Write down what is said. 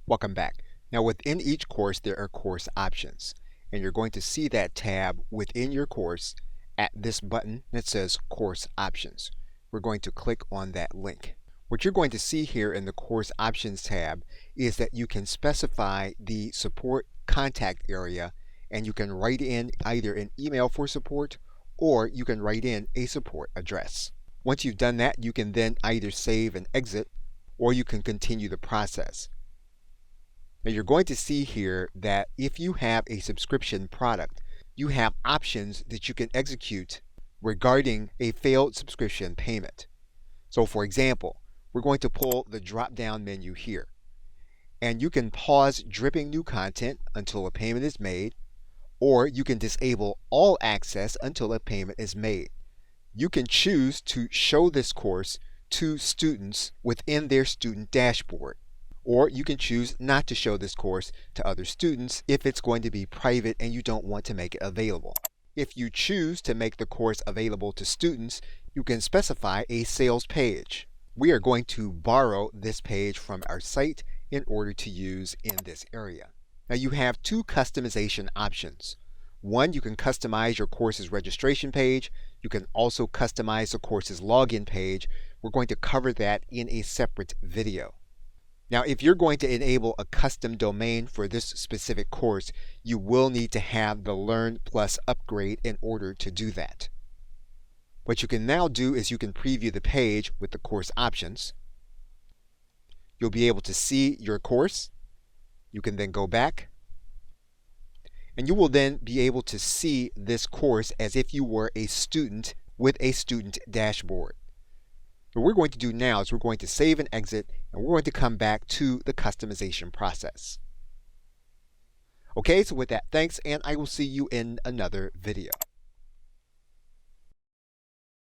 Welcome back. Now within each course there are course options, and you're going to see that tab within your course at this button that says Course Options. We're going to click on that link. What you're going to see here in the Course Options tab is that you can specify the support contact area, and you can write in either an email for support or you can write in a support address. Once you've done that, you can then either save and exit or you can continue the process. Now you're going to see here that if you have a subscription product, you have options that you can execute regarding a failed subscription payment. So for example, we're going to pull the drop-down menu here, and you can pause dripping new content until a payment is made, or you can disable all access until a payment is made. You can choose to show this course to students within their student dashboard, or you can choose not to show this course to other students if it's going to be private and you don't want to make it available. If you choose to make the course available to students, you can specify a sales page. We are going to borrow this page from our site in order to use in this area. Now you have two customization options. One, you can customize your course's registration page. You can also customize the course's login page. We're going to cover that in a separate video. Now, if you're going to enable a custom domain for this specific course, you will need to have the Learn Plus upgrade in order to do that. What you can now do is you can preview the page with the course options. You'll be able to see your course. You can then go back, and you will then be able to see this course as if you were a student with a student dashboard. What we're going to do now is we're going to save and exit, and we're going to come back to the customization process. Okay, so with that, thanks, and I will see you in another video.